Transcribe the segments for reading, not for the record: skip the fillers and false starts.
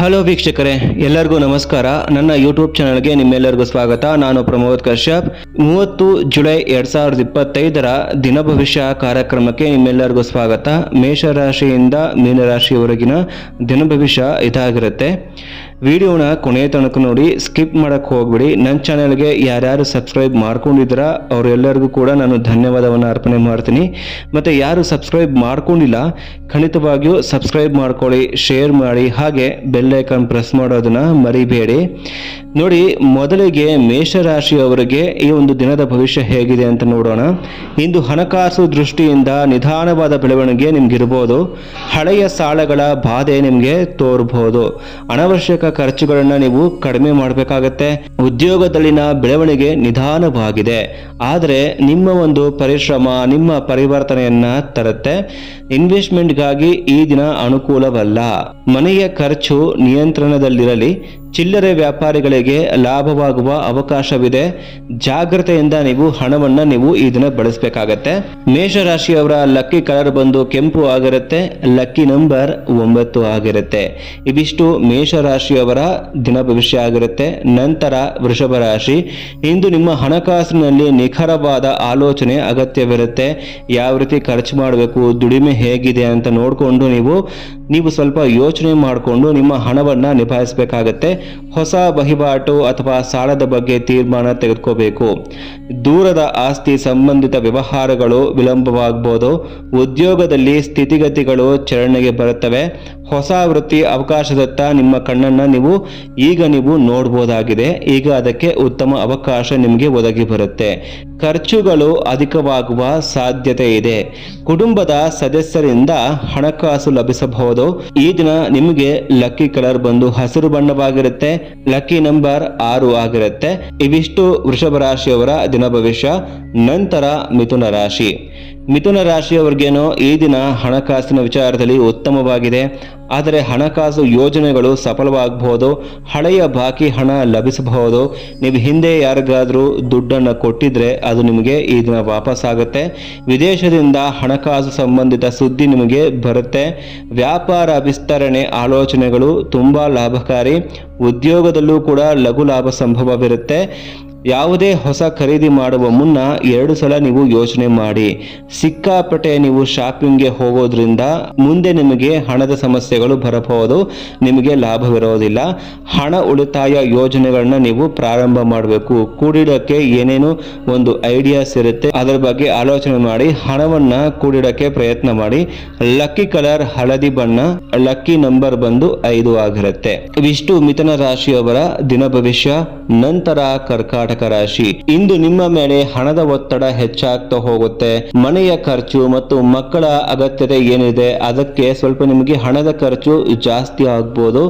Hello ವೀಕ್ಷಕರೇ, ಎಲ್ಲರಿಗೂ ನಮಸ್ಕಾರ. ನನ್ನ ಯೂಟ್ಯೂಬ್ ಚಾನಲ್ಗೆ ನಿಮ್ಮೆಲ್ಲರಿಗೂ ಸ್ವಾಗತ. ನಾನು ಪ್ರಮೋದ್ ಕಶ್ಯಪ್. 30 ಜುಲೈ 2025 ದಿನ ಭವಿಷ್ಯ ಕಾರ್ಯಕ್ರಮಕ್ಕೆ ನಿಮ್ಮೆಲ್ಲರಿಗೂ ಸ್ವಾಗತ. ಮೇಷರಾಶಿಯಿಂದ ಮೀನರಾಶಿಯವರೆಗಿನ ದಿನ ಭವಿಷ್ಯ ಇದಾಗಿರುತ್ತೆ. ವಿಡಿಯೋನ ಕೊನೆಯ ತನಕ ನೋಡಿ, ಸ್ಕಿಪ್ ಮಾಡಕ್ಕೆ ಹೋಗ್ಬಿಡಿ. ನನ್ನ ಚಾನಲ್ಗೆ ಯಾರ್ಯಾರು ಸಬ್ಸ್ಕ್ರೈಬ್ ಮಾಡ್ಕೊಂಡಿದ್ದೀರಾ ಅವರೆಲ್ಲರಿಗೂ ಕೂಡ ನಾನು ಧನ್ಯವಾದವನ್ನು ಅರ್ಪಣೆ ಮಾಡ್ತೀನಿ. ಮತ್ತು ಯಾರು ಸಬ್ಸ್ಕ್ರೈಬ್ ಮಾಡ್ಕೊಂಡಿಲ್ಲ ಖಂಡಿತವಾಗಿಯೂ ಸಬ್ಸ್ಕ್ರೈಬ್ ಮಾಡ್ಕೊಳ್ಳಿ, ಶೇರ್ ಮಾಡಿ, ಹಾಗೆ ಬೆಲ್ ಐಕಾನ್ ಪ್ರೆಸ್ ಮಾಡೋದನ್ನ ಮರಿಬೇಡಿ. ನೋಡಿ, ಮೊದಲಿಗೆ ಮೇಷರಾಶಿಯವರಿಗೆ ಈ ಒಂದು ದಿನದ ಭವಿಷ್ಯ ಹೇಗಿದೆ ಅಂತ ನೋಡೋಣ. ಇಂದು ಹಣಕಾಸು ದೃಷ್ಟಿಯಿಂದ ನಿಧಾನವಾದ ಬೆಳವಣಿಗೆ ನಿಮ್ಗಿರ್ಬೋದು. ಹಳೆಯ ಸಾಲಗಳ ಬಾಧೆ ನಿಮಗೆ ತೋರ್ಬಹುದು. ಅನವಶ್ಯಕ ಖರ್ಚುಗಳನ್ನ ನೀವು ಕಡಿಮೆ ಮಾಡಬೇಕಾಗತ್ತೆ. ಉದ್ಯೋಗದಲ್ಲಿನ ಬೆಳವಣಿಗೆ ನಿಧಾನವಾಗಿದೆ, ಆದರೆ ನಿಮ್ಮ ಒಂದು ಪರಿಶ್ರಮ ನಿಮ್ಮ ಪರಿವರ್ತನೆಯನ್ನ ತರುತ್ತೆ. ಇನ್ವೆಸ್ಟ್ಮೆಂಟ್ಗಾಗಿ ಈ ದಿನ ಅನುಕೂಲವಲ್ಲ. ಮನೆಯ ಖರ್ಚು ನಿಯಂತ್ರಣದಲ್ಲಿರಲಿ. ಚಿಲ್ಲರೆ ವ್ಯಾಪಾರಿಗಳಿಗೆ ಲಾಭವಾಗುವ ಅವಕಾಶವಿದೆ. ಜಾಗ್ರತೆಯಿಂದ ನೀವು ಹಣವನ್ನ ನೀವು ಈ ದಿನ ಬಳಸಬೇಕಾಗತ್ತೆ. ಮೇಷರಾಶಿಯವರ ಲಕ್ಕಿ ಕಲರ್ ಬಂದು ಕೆಂಪು ಆಗಿರುತ್ತೆ. ಲಕ್ಕಿ ನಂಬರ್ 9 ಆಗಿರುತ್ತೆ. ಇವಿಷ್ಟು ಮೇಷರಾಶಿಯವರ ದಿನ ಭವಿಷ್ಯ ಆಗಿರುತ್ತೆ. ನಂತರ ವೃಷಭ ರಾಶಿ. ಇಂದು ನಿಮ್ಮ ಹಣಕಾಸಿನಲ್ಲಿ ನಿಖರವಾದ ಆಲೋಚನೆ ಅಗತ್ಯವಿರುತ್ತೆ. ಯಾವ ರೀತಿ ಖರ್ಚು ಮಾಡಬೇಕು, ದುಡಿಮೆ ಹೇಗಿದೆ ಅಂತ ನೋಡಿಕೊಂಡು ನೀವು ಸ್ವಲ್ಪ ಯೋಚನೆ ಮಾಡಿಕೊಂಡು ನಿಮ್ಮ ಹಣವನ್ನ ನಿಭಾಯಿಸಬೇಕಾಗತ್ತೆ. ಹೊಸ ವಹಿವಾಟು ಅಥವಾ ಸಾಲದ ಬಗ್ಗೆ ತೀರ್ಮಾನ ತೆಗೆದುಕೋಬೇಕು. ದೂರದ ಆಸ್ತಿ ಸಂಬಂಧಿತ ವ್ಯವಹಾರಗಳು ವಿಳಂಬವಾಗಬಹುದು. ಉದ್ಯೋಗದಲ್ಲಿ ಸ್ಥಿತಿಗತಿಗಳು ಚಲನೆಗೆ ಬರುತ್ತವೆ. ಹೊಸ ವೃತ್ತಿ ಅವಕಾಶದತ್ತ ನಿಮ್ಮ ಕಣ್ಣನ್ನ ನೀವು ನೋಡಬಹುದಾಗಿದೆ. ಈಗ ಅದಕ್ಕೆ ಉತ್ತಮ ಅವಕಾಶ ನಿಮಗೆ ಒದಗಿ ಬರುತ್ತೆ. ಖರ್ಚುಗಳು ಅಧಿಕವಾಗುವ ಸಾಧ್ಯತೆ ಇದೆ. ಕುಟುಂಬದ ಸದಸ್ಯರಿಂದ ಹಣಕಾಸು ಲಭಿಸಬಹುದು. ಈ ದಿನ ನಿಮಗೆ ಲಕ್ಕಿ ಕಲರ್ ಬಂದು ಹಸಿರು ಬಣ್ಣವಾಗಿರುತ್ತೆ. ಲಕ್ಕಿ ನಂಬರ್ 6 ಆಗಿರುತ್ತೆ. ಇವಿಷ್ಟು ವೃಷಭ ರಾಶಿಯವರ ದಿನ ಭವಿಷ್ಯ. ನಂತರ ಮಿಥುನ ರಾಶಿ. ಮಿಥುನ ರಾಶಿಯವರಿಗೇನೋ ಈ ದಿನ ಹಣಕಾಸಿನ ವಿಚಾರದಲ್ಲಿ ಉತ್ತಮವಾಗಿದೆ, ಆದರೆ ಹಣಕಾಸು ಯೋಜನೆಗಳು ಸಫಲವಾಗಬಹುದು. ಹಳೆಯ ಬಾಕಿ ಹಣ ಲಭಿಸಬಹುದು. ನೀವು ಹಿಂದೆ ಯಾರಿಗಾದ್ರೂ ದುಡ್ಡನ್ನು ಕೊಟ್ಟಿದ್ರೆ ಅದು ನಿಮಗೆ ಈ ದಿನ ವಾಪಸ್ ಆಗುತ್ತೆ. ವಿದೇಶದಿಂದ ಹಣಕಾಸು ಸಂಬಂಧಿತ ಸುದ್ದಿ ನಿಮಗೆ ಬರುತ್ತೆ. ವ್ಯಾಪಾರ ವಿಸ್ತರಣೆ ಆಲೋಚನೆಗಳು ತುಂಬಾ ಲಾಭಕಾರಿ. ಉದ್ಯೋಗದಲ್ಲೂ ಕೂಡ ಲಘು ಲಾಭ ಸಂಭವವಿರುತ್ತೆ. ಯಾವುದೇ ಹೊಸ ಖರೀದಿ ಮಾಡುವ ಮುನ್ನ 2 ಸಲ ನೀವು ಯೋಚನೆ ಮಾಡಿ. ಸಿಕ್ಕಾಪಟ್ಟೆ ನೀವು ಶಾಪಿಂಗ್ಗೆ ಹೋಗೋದ್ರಿಂದ ಮುಂದೆ ನಿಮಗೆ ಹಣದ ಸಮಸ್ಯೆಗಳು ಬರಬಹುದು, ನಿಮಗೆ ಲಾಭವಿರೋದಿಲ್ಲ. ಹಣ ಉಳಿತಾಯ ಯೋಜನೆಗಳನ್ನ ನೀವು ಪ್ರಾರಂಭ ಮಾಡಬೇಕು. ಕೂಡಿಡಕ್ಕೆ ಏನೇನು ಒಂದು ಐಡಿಯಾಸ್ ಇರುತ್ತೆ, ಅದರ ಬಗ್ಗೆ ಆಲೋಚನೆ ಮಾಡಿ ಹಣವನ್ನ ಕೂಡಿಡಕ್ಕೆ ಪ್ರಯತ್ನ ಮಾಡಿ. ಲಕ್ಕಿ ಕಲರ್ ಹಳದಿ ಬಣ್ಣ. ಲಕ್ಕಿ ನಂಬರ್ ಬಂದು 5 ಆಗಿರುತ್ತೆ. ಇವಿಷ್ಟು ಮಿಥುನ ರಾಶಿಯವರ ದಿನ ಭವಿಷ್ಯ. ನಂತರ ಕರ್ಕಾಟಕ ರಾಶಿ. ಇಂದು ನಿಮ್ಮ ಮೇಲೆ ಹಣದ ಒತ್ತಡ ಹೆಚ್ಚಾಗ್ತಾ ಹೋಗುತ್ತೆ. ಮನೆಯ ಖರ್ಚು ಮತ್ತು ಮಕ್ಕಳ ಅಗತ್ಯತೆ ಏನಿದೆ ಅದಕ್ಕೆ ಸ್ವಲ್ಪ ನಿಮಗೆ ಹಣದ ಖರ್ಚು ಜಾಸ್ತಿ ಆಗ್ಬೋದು.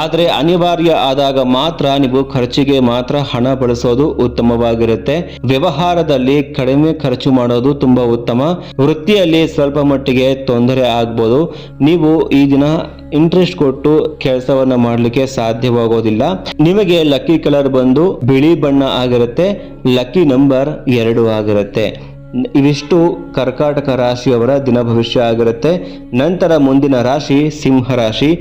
ಆದ್ರೆ ಅನಿವಾರ್ಯ ಆದಾಗ ಮಾತ್ರ ನೀವು ಖರ್ಚಿಗೆ ಮಾತ್ರ ಹಣ ಬಳಸೋದು ಉತ್ತಮವಾಗಿರುತ್ತೆ. ವ್ಯವಹಾರದಲ್ಲಿ ಕಡಿಮೆ ಖರ್ಚು ಮಾಡೋದು ತುಂಬಾ ಉತ್ತಮ. ವೃತ್ತಿಯಲ್ಲಿ ಸ್ವಲ್ಪ ಮಟ್ಟಿಗೆ ತೊಂದರೆ ಆಗ್ಬೋದು. ನೀವು ಈ ದಿನ ಇಂಟ್ರೆಸ್ಟ್ ಕೊಟ್ಟು ಕೆಲಸವನ್ನ ಮಾಡಲಿಕ್ಕೆ ಸಾಧ್ಯವಾಗೋದಿಲ್ಲ. ನಿಮಗೆ ಲಕ್ಕಿ ಕಲರ್ ಬಂದು ಬಿಳಿ ಬಣ್ಣ ಆಗಿರುತ್ತೆ. ಲಕ್ಕಿ ನಂಬರ್ 2 ಆಗಿರುತ್ತೆ. ಇವಿಷ್ಟು ಕರ್ಕಾಟಕ ರಾಶಿಯವರ ದಿನ ಭವಿಷ್ಯ ಆಗಿರುತ್ತೆ. ನಂತರ ಮುಂದಿನ ರಾಶಿ ಸಿಂಹ ರಾಶಿ.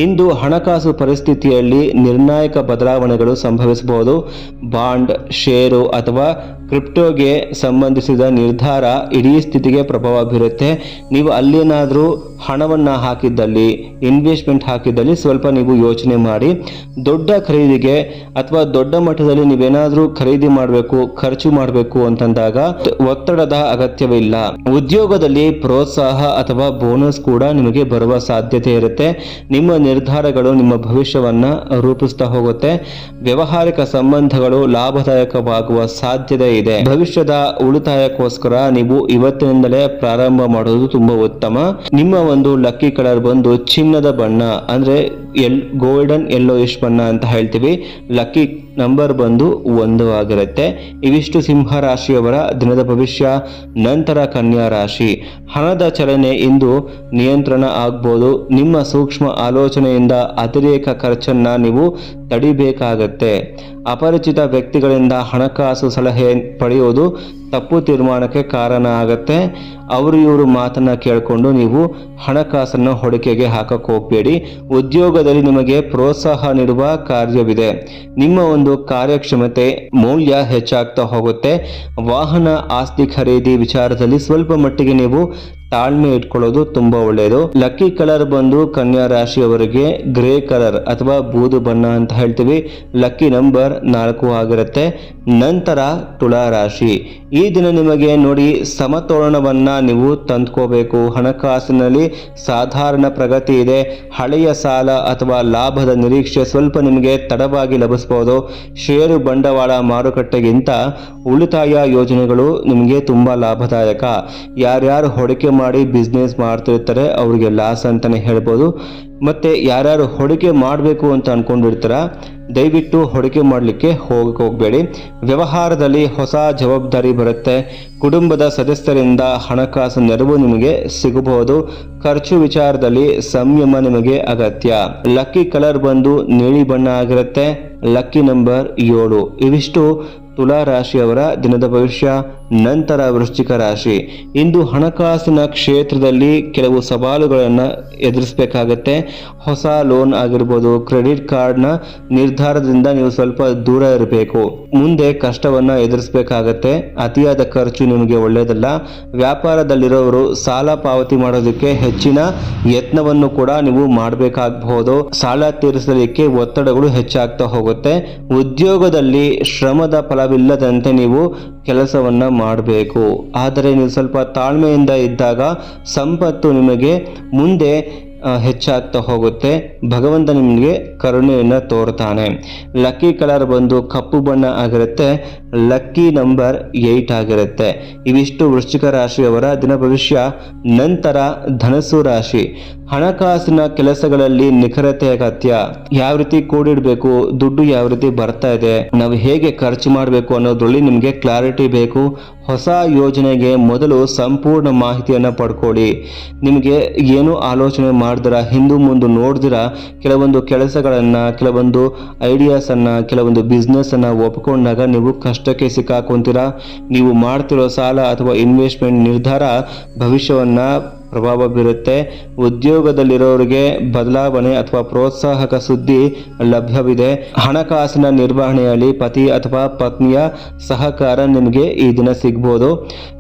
ಇಂದು ಹಣಕಾಸು ಪರಿಸ್ಥಿತಿಯಲ್ಲಿ ನಿರ್ಣಾಯಕ ಬದಲಾವಣೆಗಳು ಸಂಭವಿಸಬಹುದು. ಬಾಂಡ್, ಷೇರು ಅಥವಾ ಕ್ರಿಪ್ಟೋಗೆ ಸಂಬಂಧಿಸಿದ ನಿರ್ಧಾರ ಇಡೀ ಸ್ಥಿತಿಗೆ ಪ್ರಭಾವ ಬೀರುತ್ತೆ. ನೀವು ಅಲ್ಲೇನಾದರೂ ಹಣವನ್ನ ಹಾಕಿದ್ದಲ್ಲಿ, ಇನ್ವೆಸ್ಟ್ಮೆಂಟ್ ಹಾಕಿದ್ದಲ್ಲಿ ಸ್ವಲ್ಪ ನೀವು ಯೋಚನೆ ಮಾಡಿ. ದೊಡ್ಡ ಖರೀದಿಗೆ ಅಥವಾ ದೊಡ್ಡ ಮಟ್ಟದಲ್ಲಿ ನೀವೇನಾದ್ರೂ ಖರೀದಿ ಮಾಡಬೇಕು, ಖರ್ಚು ಮಾಡಬೇಕು ಅಂತಂದಾಗ ಒತ್ತಡದ ಅಗತ್ಯವಿಲ್ಲ. ಉದ್ಯೋಗದಲ್ಲಿ ಪ್ರೋತ್ಸಾಹ ಅಥವಾ ಬೋನಸ್ ಕೂಡ ನಿಮಗೆ ಬರುವ ಸಾಧ್ಯತೆ ಇರುತ್ತೆ. ನಿಮ್ಮ ನಿರ್ಧಾರಗಳು ನಿಮ್ಮ ಭವಿಷ್ಯವನ್ನ ರೂಪಿಸ್ತಾ ಹೋಗುತ್ತೆ. ವ್ಯಾವಹಾರಿಕ ಸಂಬಂಧಗಳು ಲಾಭದಾಯಕವಾಗುವ ಸಾಧ್ಯತೆ ಇದೆ. ಭವಿಷ್ಯದ ಉಳಿತಾಯಕ್ಕೋಸ್ಕರ ನೀವು ಇವತ್ತಿನಿಂದಲೇ ಪ್ರಾರಂಭ ಮಾಡೋದು ತುಂಬಾ ಉತ್ತಮ. ನಿಮ್ಮ ಒಂದು ಲಕ್ಕಿ ಕಲರ್ ಬಂದು ಚಿನ್ನದ ಬಣ್ಣ, ಅಂದ್ರೆ ಗೋಲ್ಡನ್ ಯೆಲ್ಲೋಯಿಶ್ ಬಣ್ಣ ಅಂತ ಹೇಳ್ತೀವಿ. ಲಕ್ಕಿ ನಂಬರ್ ಬಂದು 1 ಆಗಿರುತ್ತೆ. ಇವಿಷ್ಟು ಸಿಂಹ ರಾಶಿಯವರ ದಿನದ ಭವಿಷ್ಯ. ನಂತರ ಕನ್ಯಾ ರಾಶಿ. ಹಣದ ಚಲನೆ ಇಂದು ನಿಯಂತ್ರಣ ಆಗ್ಬೋದು. ನಿಮ್ಮ ಸೂಕ್ಷ್ಮ ಆಲೋಚನೆಯಿಂದ ಅತಿರೇಕ ಖರ್ಚನ್ನ ನೀವು ತಡಿಬೇಕಾಗತ್ತೆ. ಅಪರಿಚಿತ ವ್ಯಕ್ತಿಗಳಿಂದ ಹಣಕಾಸು ಸಲಹೆ ಪಡೆಯೋದು ತಪ್ಪು ತೀರ್ಮಾನಕ್ಕೆ ಕಾರಣ ಆಗುತ್ತೆ. ಅವರು ಇವರು ಮಾತನ್ನ ಕೇಳಿಕೊಂಡು ನೀವು ಹಣಕಾಸನ್ನು ಹೂಡಿಕೆಗೆ ಹಾಕಕ್ಕೆ ಹೋಗಬೇಡಿ. ಉದ್ಯೋಗದಲ್ಲಿ ನಿಮಗೆ ಪ್ರೋತ್ಸಾಹ ನೀಡುವ ಕಾರ್ಯವಿದೆ. ನಿಮ್ಮ ಒಂದು ಕಾರ್ಯಕ್ಷಮತೆ ಮೌಲ್ಯ ಹೆಚ್ಚಾಗ್ತಾ ಹೋಗುತ್ತೆ. ವಾಹನ ಆಸ್ತಿ ಖರೀದಿ ವಿಚಾರದಲ್ಲಿ ಸ್ವಲ್ಪ ಮಟ್ಟಿಗೆ ನೀವು ತಾಳ್ಮೆ ಇಟ್ಕೊಳ್ಳೋದು ತುಂಬಾ ಒಳ್ಳೆಯದು. ಲಕ್ಕಿ ಕಲರ್ ಬಂದು ಕನ್ಯಾ ರಾಶಿಯವರಿಗೆ ಗ್ರೇ ಕಲರ್ ಅಥವಾ ಬೂದು ಬಣ್ಣ ಅಂತ ಹೇಳ್ತೀವಿ. ಲಕ್ಕಿ ನಂಬರ್ 4 ಆಗಿರುತ್ತೆ. ನಂತರ ತುಳಾ ರಾಶಿ, ಈ ದಿನ ನಿಮಗೆ ನೋಡಿ ಸಮತೋಲನವನ್ನ ನೀವು ತಂದ್ಕೋಬೇಕು. ಹಣಕಾಸಿನಲ್ಲಿ ಸಾಧಾರಣ ಪ್ರಗತಿ ಇದೆ. ಹಳೆಯ ಸಾಲ ಅಥವಾ ಲಾಭದ ನಿರೀಕ್ಷೆ ಸ್ವಲ್ಪ ನಿಮಗೆ ತಡವಾಗಿ ಲಭಿಸಬಹುದು. ಷೇರು ಬಂಡವಾಳ ಮಾರುಕಟ್ಟೆಗಿಂತ ಉಳಿತಾಯ ಯೋಜನೆಗಳು ನಿಮಗೆ ತುಂಬಾ ಲಾಭದಾಯಕ. ಯಾರ್ಯಾರು ಹೂಡಿಕೆ ಮಾಡಿ ಬಿಸ್ನೆಸ್ ಮಾಡ್ತಿರ್ತಾರೆ ಅವ್ರಿಗೆ ಲಾಸ್ ಅಂತಾನೆ ಹೇಳ್ಬೋದು. ಮತ್ತೆ ಯಾರ್ಯಾರು ಹೂಡಿಕೆ ಮಾಡಬೇಕು ಅಂತ ಅನ್ಕೊಂಡಿರ್ತಾರ ದಯವಿಟ್ಟು ಹೂಡಿಕೆ ಮಾಡಲಿಕ್ಕೆ ಹೋಗಬೇಡಿ. ವ್ಯವಹಾರದಲ್ಲಿ ಹೊಸ ಜವಾಬ್ದಾರಿ ಬರುತ್ತೆ. ಕುಟುಂಬದ ಸದಸ್ಯರಿಂದ ಹಣಕಾಸು ನೆರವು ನಿಮಗೆ ಸಿಗಬಹುದು. ಖರ್ಚು ವಿಚಾರದಲ್ಲಿ ಸಂಯಮ ನಿಮಗೆ ಅಗತ್ಯ. ಲಕ್ಕಿ ಕಲರ್ ಬಂದು ನೀಲಿ ಬಣ್ಣ ಆಗಿರುತ್ತೆ. Lucky number 7. ಇವಿಷ್ಟು ತುಲಾ ರಾಶಿಯವರ ದಿನದ ಭವಿಷ್ಯ. ನಂತರ ವೃಶ್ಚಿಕ ರಾಶಿ, ಇಂದು ಹಣಕಾಸಿನ ಕ್ಷೇತ್ರದಲ್ಲಿ ಕೆಲವು ಸವಾಲುಗಳನ್ನು ಎದುರಿಸಬೇಕಾಗತ್ತೆ. ಹೊಸ ಲೋನ್ ಆಗಿರ್ಬೋದು, ಕ್ರೆಡಿಟ್ ಕಾರ್ಡ್ನ ನಿರ್ಧಾರದಿಂದ ನೀವು ಸ್ವಲ್ಪ ದೂರ ಇರಬೇಕು. ಮುಂದೆ ಕಷ್ಟವನ್ನ ಎದುರಿಸಬೇಕಾಗತ್ತೆ. ಅತಿಯಾದ ಖರ್ಚು ನಿಮಗೆ ಒಳ್ಳೆಯದಲ್ಲ. ವ್ಯಾಪಾರದಲ್ಲಿರೋರು ಸಾಲ ಪಾವತಿ ಮಾಡೋದಕ್ಕೆ ಹೆಚ್ಚಿನ ಯತ್ನವನ್ನು ಕೂಡ ನೀವು ಮಾಡಬೇಕಾಗಬಹುದು. ಸಾಲ ತೀರಿಸಲಿಕ್ಕೆ ಒತ್ತಡಗಳು ಹೆಚ್ಚಾಗ್ತಾ ಹೋಗುತ್ತೆ. ಉದ್ಯೋಗದಲ್ಲಿ ಶ್ರಮದ ಫಲವಿಲ್ಲದಂತೆ ನೀವು ಕೆಲಸವನ್ನ ಮಾಡಬೇಕು. ಆದರೆ ನೀವು ಸ್ವಲ್ಪ ತಾಳ್ಮೆಯಿಂದ ಇದ್ದಾಗ ಸಂಪತ್ತು ನಿಮಗೆ ಮುಂದೆ ಹೆಚ್ಚಾಗ್ತಾ ಹೋಗುತ್ತೆ. ಭಗವಂತ ನಿಮಗೆ ಕರುಣೆಯನ್ನು ತೋರ್ತಾನೆ. ಲಕ್ಕಿ ಕಲರ್ ಬಂದು ಕಪ್ಪು ಬಣ್ಣ ಆಗಿರುತ್ತೆ. ಲಕ್ಕಿ ನಂಬರ್ 8 ಆಗಿರುತ್ತೆ. ಇವಿಷ್ಟು ವೃಶ್ಚಿಕ ರಾಶಿಯವರ ದಿನ ಭವಿಷ್ಯ. ನಂತರ ಧನಸ್ಸು ರಾಶಿ, ಹಣಕಾಸಿನ ಕೆಲಸಗಳಲ್ಲಿ ನಿಖರತೆ ಅಗತ್ಯ. ಯಾವ ರೀತಿ ಕೂಡಿಡಬೇಕು, ದುಡ್ಡು ಯಾವ ರೀತಿ ಬರ್ತಾ ಇದೆ, ನಾವು ಹೇಗೆ ಖರ್ಚು ಮಾಡಬೇಕು ಅನ್ನೋದ್ರಲ್ಲಿ ನಿಮಗೆ ಕ್ಲಾರಿಟಿ ಬೇಕು. ಹೊಸ ಯೋಜನೆಗೆ ಮೊದಲು ಸಂಪೂರ್ಣ ಮಾಹಿತಿಯನ್ನು ಪಡ್ಕೊಳ್ಳಿ. ನಿಮಗೆ ಏನು ಆಲೋಚನೆ ಮಾಡಿದ್ರ ಹಿಂದು ಮುಂದೆ ನೋಡಿದಿರ ಕೆಲವೊಂದು ಕೆಲಸಗಳನ್ನು, ಕೆಲವೊಂದು ಐಡಿಯಾಸನ್ನು, ಕೆಲವೊಂದು ಬಿಸ್ನೆಸ್ಸನ್ನು ಒಪ್ಪಿಕೊಂಡಾಗ ನೀವು ಕಷ್ಟಕ್ಕೆ ಸಿಕ್ಕಾಕೊಂತೀರಾ. ನೀವು ಮಾಡ್ತಿರೋ ಸಾಲ ಅಥವಾ ಇನ್ವೆಸ್ಟ್ಮೆಂಟ್ ನಿರ್ಧಾರ ಭವಿಷ್ಯವನ್ನು ಪ್ರಭಾವ ಬೀರುತ್ತೆ. ಉದ್ಯೋಗದಲ್ಲಿರೋರಿಗೆ ಬದಲಾವಣೆ ಅಥವಾ ಪ್ರೋತ್ಸಾಹಕ ಸುದ್ದಿ ಲಭ್ಯವಿದೆ. ಹಣಕಾಸಿನ ನಿರ್ವಹಣೆಯಲ್ಲಿ ಪತಿ ಅಥವಾ ಪತ್ನಿಯ ಸಹಕಾರ ನಿಮಗೆ ಈ ದಿನ ಸಿಗ್ಬೋದು.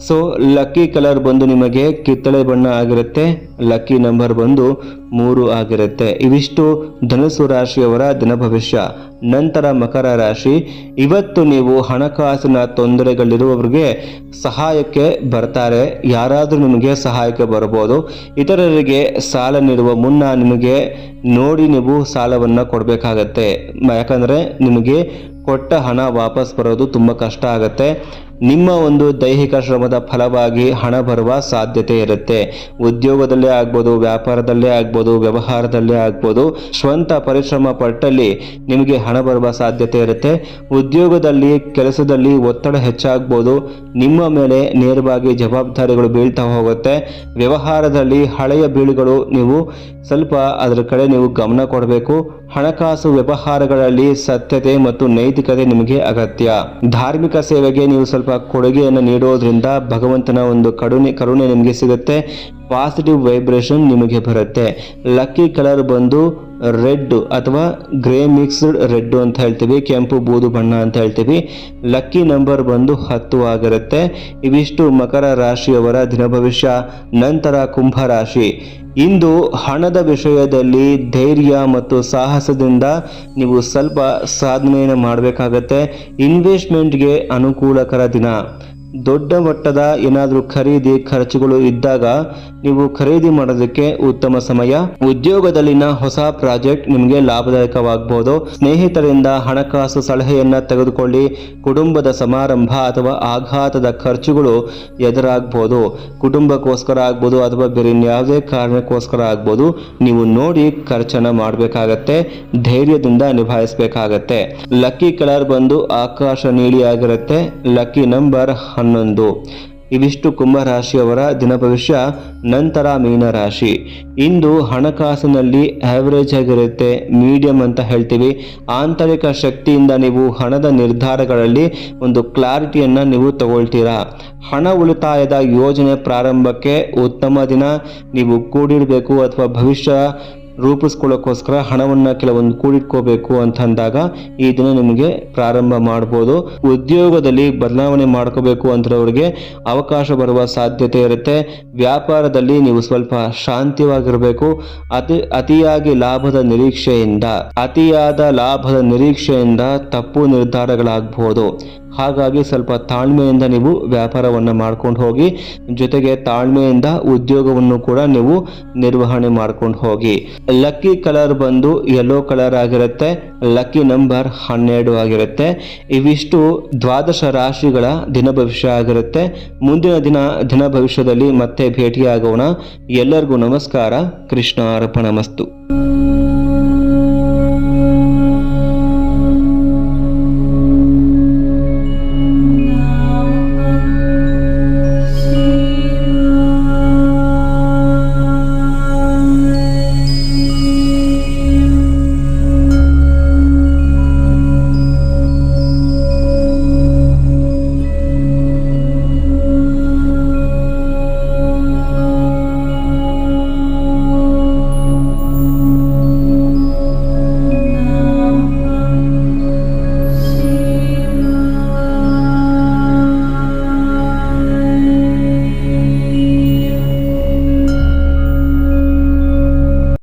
ಸೊ ಲಕ್ಕಿ ಕಲರ್ ಬಂದು ನಿಮಗೆ ಕಿತ್ತಳೆ ಬಣ್ಣ ಆಗಿರುತ್ತೆ. ಲಕ್ಕಿ ನಂಬರ್ ಬಂದು 3 ಆಗಿರುತ್ತೆ. ಇವಿಷ್ಟು ಧನುಸು ರಾಶಿಯವರ ದಿನ ಭವಿಷ್ಯ. ನಂತರ ಮಕರ ರಾಶಿ, ಇವತ್ತು ನೀವು ಹಣಕಾಸಿನ ತೊಂದರೆಗಳಿರುವವರಿಗೆ ಸಹಾಯಕ್ಕೆ ಬರ್ತಾರೆ. ಯಾರಾದರೂ ನಿಮಗೆ ಸಹಾಯಕ್ಕೆ ಬರಬಹುದು. ಇತರರಿಗೆ ಸಾಲ ನೀಡುವ ಮುನ್ನ ನಿಮಗೆ ನೋಡಿ ನೀವು ಸಾಲವನ್ನು ಕೊಡಬೇಕಾಗತ್ತೆ. ಯಾಕಂದರೆ ನಿಮಗೆ ಕೊಟ್ಟ ಹಣ ವಾಪಸ್ ಬರೋದು ತುಂಬ ಕಷ್ಟ ಆಗುತ್ತೆ. ನಿಮ್ಮ ಒಂದು ದೈಹಿಕ ಶ್ರಮದ ಫಲವಾಗಿ ಹಣ ಬರುವ ಸಾಧ್ಯತೆ ಇರುತ್ತೆ. ಉದ್ಯೋಗದಲ್ಲೇ ಆಗ್ಬೋದು, ವ್ಯಾಪಾರದಲ್ಲೇ ಆಗ್ಬೋದು, ವ್ಯವಹಾರದಲ್ಲೇ ಆಗ್ಬೋದು. ಸ್ವಂತ ಪರಿಶ್ರಮ ಪಟ್ಟಲ್ಲಿ ನಿಮಗೆ ಹಣ ಬರುವ ಸಾಧ್ಯತೆ ಇರುತ್ತೆ. ಉದ್ಯೋಗದಲ್ಲಿ ಕೆಲಸದಲ್ಲಿ ಒತ್ತಡ ಹೆಚ್ಚಾಗ್ಬೋದು. ನಿಮ್ಮ ಮೇಲೆ ನೇರವಾಗಿ ಜವಾಬ್ದಾರಿಗಳು ಬೀಳ್ತಾ ಹೋಗುತ್ತೆ. ವ್ಯವಹಾರದಲ್ಲಿ ಹಳೆಯ ಬೀಳುಗಳು, ನೀವು ಸ್ವಲ್ಪ ಅದರ ಕಡೆ ನೀವು ಗಮನ ಕೊಡಬೇಕು. ಹಣಕಾಸು ವ್ಯವಹಾರಗಳಲ್ಲಿ ಸತ್ಯತೆ ಮತ್ತು ನೈತಿಕತೆ ನಿಮಗೆ ಅಗತ್ಯ. ಧಾರ್ಮಿಕ ಸೇವೆಗೆ ನೀವು ಸ್ವಲ್ಪ ಕೊಡುಗೆಯನ್ನು ನೀಡೋದ್ರಿಂದ ಭಗವಂತನ ಒಂದು ಕರುಣೆ ನಿಮಗೆ ಸಿಗುತ್ತೆ. ಪಾಸಿಟಿವ್ ವೈಬ್ರೇಷನ್ ನಿಮಗೆ ಬರುತ್ತೆ. ಲಕ್ಕಿ ಕಲರ್ ಬಂದು ರೆಡ್ ಅಥವಾ ಗ್ರೇ ಮಿಕ್ಸ್ಡ್ ರೆಡ್ ಅಂತ ಹೇಳ್ತೀವಿ, ಕೆಂಪು ಬೂದು ಬಣ್ಣ ಅಂತ ಹೇಳ್ತೀವಿ. ಲಕ್ಕಿ ನಂಬರ್ ಬಂದು 10 ಆಗಿರುತ್ತೆ. ಇವಿಷ್ಟು ಮಕರ ರಾಶಿಯವರ ದಿನ ಭವಿಷ್ಯ. ನಂತರ ಕುಂಭ ರಾಶಿ, ಇಂದು ಹಣದ ವಿಷಯದಲ್ಲಿ ಧೈರ್ಯ ಮತ್ತು ಸಾಹಸದಿಂದ ನೀವು ಸ್ವಲ್ಪ ಸಾಧನೆಯನ್ನು ಮಾಡಬೇಕಾಗತ್ತೆ. ಇನ್ವೆಸ್ಟ್ಮೆಂಟ್ಗೆ ಅನುಕೂಲಕರ ದಿನ. ದೊಡ್ಡ ಮಟ್ಟದ ಏನಾದರೂ ಖರೀದಿ ಖರ್ಚುಗಳು ಇದ್ದಾಗ ನೀವು ಖರೀದಿ ಮಾಡೋದಕ್ಕೆ ಉತ್ತಮ ಸಮಯ. ಉದ್ಯೋಗದಲ್ಲಿನ ಹೊಸ ಪ್ರಾಜೆಕ್ಟ್ ನಿಮಗೆ ಲಾಭದಾಯಕವಾಗಬಹುದು. ಸ್ನೇಹಿತರಿಂದ ಹಣಕಾಸು ಸಲಹೆಯನ್ನ ತೆಗೆದುಕೊಳ್ಳಿ. ಕುಟುಂಬದ ಸಮಾರಂಭ ಅಥವಾ ಆಘಾತದ ಖರ್ಚುಗಳು ಎದುರಾಗಬಹುದು. ಕುಟುಂಬಕ್ಕೋಸ್ಕರ ಆಗ್ಬೋದು ಅಥವಾ ಬೇರೆ ಯಾವುದೇ ಕಾರಣಕ್ಕೋಸ್ಕರ ಆಗ್ಬೋದು. ನೀವು ನೋಡಿ ಖರ್ಚನ್ನ ಮಾಡಬೇಕಾಗತ್ತೆ. ಧೈರ್ಯದಿಂದ ನಿಭಾಯಿಸಬೇಕಾಗತ್ತೆ. ಲಕ್ಕಿ ಕಲರ್ ಬಂದು ಆಕಾಶ ನೀಲಿ ಆಗಿರುತ್ತೆ. Lucky number 11. ಇವಿಷ್ಟು ಕುಂಭ ರಾಶಿಯವರ ದಿನ ಭವಿಷ್ಯ. ನಂತರ ಮೀನ ರಾಶಿ. ಇಂದು ಹಣಕಾಸಿನಲ್ಲಿ ಆವರೇಜ್ ಆಗಿರುತ್ತೆ, ಮೀಡಿಯಂ ಅಂತ ಹೇಳ್ತೀವಿ. ಆಂತರಿಕ ಶಕ್ತಿಯಿಂದ ನೀವು ಹಣದ ನಿರ್ಧಾರಗಳಲ್ಲಿ ಒಂದು ಕ್ಲಾರಿಟಿಯನ್ನ ನೀವು ತಗೊಳ್ತೀರಾ. ಹಣ ಉಳಿತಾಯದ ಯೋಜನೆ ಪ್ರಾರಂಭಕ್ಕೆ ಉತ್ತಮ ದಿನ. ನೀವು ಕೂಡಿಡಬೇಕು ಅಥವಾ ಭವಿಷ್ಯ ರೂಪಿಸ್ಕೊಳ್ಳೋಕ್ಕೋಸ್ಕರ ಹಣವನ್ನು ಕೆಲವೊಂದು ಕೂಡಿಟ್ಕೋಬೇಕು ಅಂತಂದಾಗ ಈ ದಿನ ನಿಮಗೆ ಪ್ರಾರಂಭ ಮಾಡ್ಬೋದು. ಉದ್ಯೋಗದಲ್ಲಿ ಬದಲಾವಣೆ ಮಾಡ್ಕೋಬೇಕು ಅಂತಿರೋರಿಗೆ ಅವಕಾಶ ಬರುವ ಸಾಧ್ಯತೆ ಇರುತ್ತೆ. ವ್ಯಾಪಾರದಲ್ಲಿ ನೀವು ಸ್ವಲ್ಪ ಶಾಂತಿವಾಗಿರಬೇಕು. ಅತಿಯಾದ ಲಾಭದ ನಿರೀಕ್ಷೆಯಿಂದ ತಪ್ಪು ನಿರ್ಧಾರಗಳಾಗಬಹುದು. ಹಾಗಾಗಿ ಸ್ವಲ್ಪ ತಾಳ್ಮೆಯಿಂದ ನೀವು ವ್ಯಾಪಾರವನ್ನು ಮಾಡ್ಕೊಂಡು ಹೋಗಿ, ಜೊತೆಗೆ ತಾಳ್ಮೆಯಿಂದ ಉದ್ಯೋಗವನ್ನು ಕೂಡ ನೀವು ನಿರ್ವಹಣೆ ಮಾಡ್ಕೊಂಡು ಹೋಗಿ. ಲಕ್ಕಿ ಕಲರ್ ಬಂದು ಯೆಲ್ಲೋ ಕಲರ್ ಆಗಿರುತ್ತೆ. ಲಕ್ಕಿ ನಂಬರ್ 12 ಆಗಿರುತ್ತೆ. ಇವಿಷ್ಟು ದ್ವಾದಶ ರಾಶಿಗಳ ದಿನ ಭವಿಷ್ಯ ಆಗಿರುತ್ತೆ. ಮುಂದಿನ ದಿನ ಭವಿಷ್ಯದಲ್ಲಿ ಮತ್ತೆ ಭೇಟಿಯಾಗೋಣ. ಎಲ್ಲರಿಗೂ ನಮಸ್ಕಾರ. ಕೃಷ್ಣ ಅರ್ಪಣಮಸ್ತು.